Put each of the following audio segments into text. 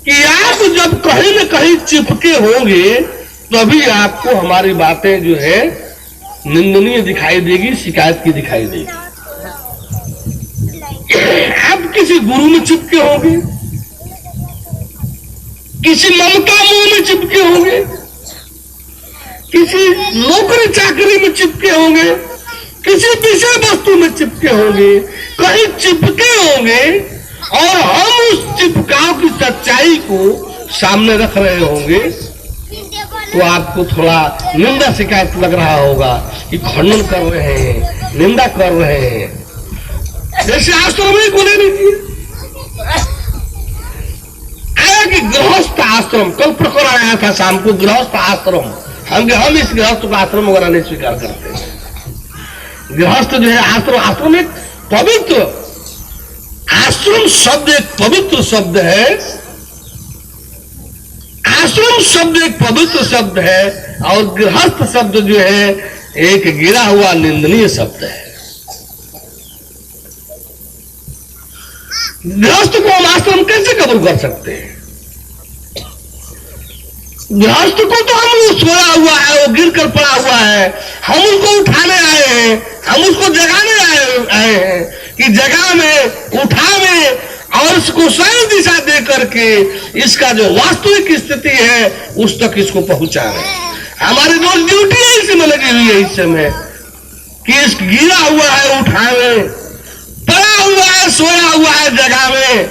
कि आप जब कहीं न कहीं चिपके होंगे तभी आपको हमारी बातें जो है निंदनीय दिखाई देगी, शिकायत की दिखाई देगी। आप किसी गुरु में चिपके होंगे, किसी ममता मोह में चिपके होंगे, किसी नौकरी चाकरी में चिपके होंगे, किसी विषय वस्तु में चिपके होंगे, कहीं चिपके होंगे और हम उस चिपकाव की सच्चाई को सामने रख रहे होंगे तो आपको थोड़ा निंदा शिकायत लग रहा होगा कि खंडन कर रहे हैं, निंदा कर रहे हैं। जैसे आश्रम में को लेने की आया कि गृहस्थ आश्रम, कल प्रकरण आया था शाम को, गृहस्थ आश्रम। हम इस गृहस्थ का आश्रम वगैरह नहीं स्वीकार करते। गृहस्थ जो है आश्रम, आश्रम एक पवित्र, आश्रम शब्द एक पवित्र शब्द है। आश्रम शब्द एक पवित्र शब्द है और गृहस्थ शब्द जो है एक गिरा हुआ निंदनीय शब्द है। गृहस्थ को हम आश्रम कैसे कबूल कर सकते हैं? गृहस्थ को तो हम सोया हुआ है, वो गिर कर पड़ा हुआ है, हम उसको उठाने आए हैं, हम उसको जगाने आए हैं कि जगह में, उठावे और इसको सही दिशा दे करके इसका जो वास्तविक स्थिति है उस तक इसको पहुंचावे। हमारी रोज ड्यूटी इसमें लगी हुई है इस समय कि इस गिरा हुआ है उठावे, पड़ा हुआ है, सोया हुआ है जगह में,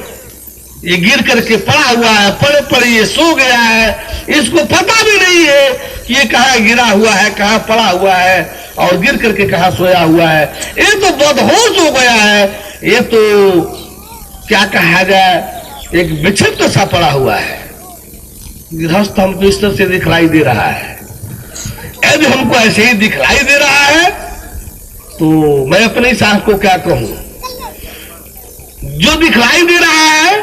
ये गिर करके पड़ा हुआ है, पड़े पड़े ये सो गया है, इसको पता भी नहीं है कि ये कहाँ गिरा हुआ है, कहाँ पड़ा हुआ है और गिर करके कहाँ सोया हुआ है। ये तो बदहोश हो गया है, ये तो क्या कहा जाए, एक विक्षिप्त सा पड़ा हुआ है। गृहस्थ हमको इस तरह से दिखलाई दे रहा है। यदि हमको ऐसे ही दिखलाई दे रहा है तो मैं अपनी सांस को क्या कहूं? जो दिखलाई दे रहा है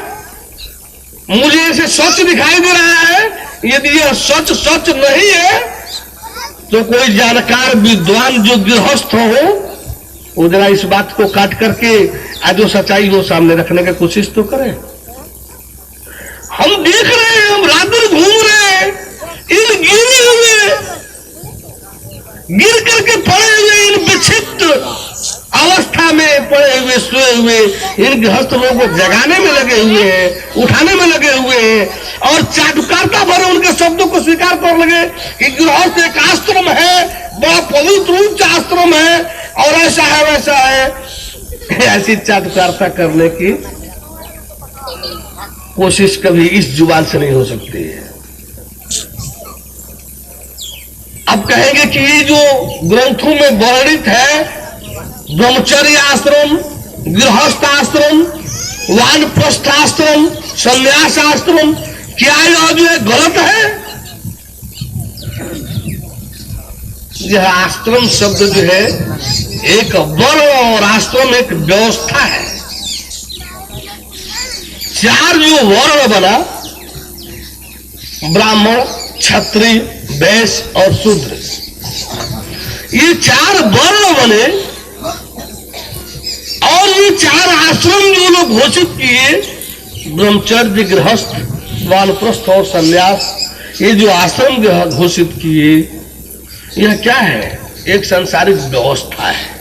मुझे ऐसे सच दिखाई दे रहा है, यदि यह सच सच नहीं है तो कोई जानकार विद्वान जो गृहस्थ हो वो जरा इस बात को काट करके आज जो सच्चाई हो सामने रखने की कोशिश तो करें। हम देख रहे हैं, हम रात दिन घूम रहे हैं, इन गिरे हुए, गिर करके पड़े हुए, इन विक्षिप्त अवस्था में पड़े हुए, सोए हुए इन गृहस्थ लोगों को जगाने में लगे हुए हैं, उठाने में लगे हुए हैं और चाटुकारिता भरे उनके शब्दों को स्वीकार कर लगे कि गृहस्थ एक आश्रम है, बड़ा पवित्र उच्च आश्रम है और ऐसा है वैसा है। ऐसी चाटुकारिता करने की कोशिश कभी इस जुबान से नहीं हो सकती है। अब कहेंगे कि ये जो ग्रंथों में वर्णित है, ब्रह्मचर्य आश्रम, गृहस्थ आश्रम, वानप्रस्थ आश्रम, संन्यास आश्रम, क्या यह जो है गलत है? यह आश्रम शब्द जो है एक वर्ण और आश्रम एक व्यवस्था है। चार जो वर्ण बना, ब्राह्मण, क्षत्रिय, वैश्य और शूद्र, ये चार वर्ण बने और ये चार आश्रम जो लोग घोषित किए, ब्रह्मचर्य, गृहस्थ, वानप्रस्थ और संन्यास, ये जो आश्रम घोषित किए, यह क्या है? एक सांसारिक व्यवस्था है।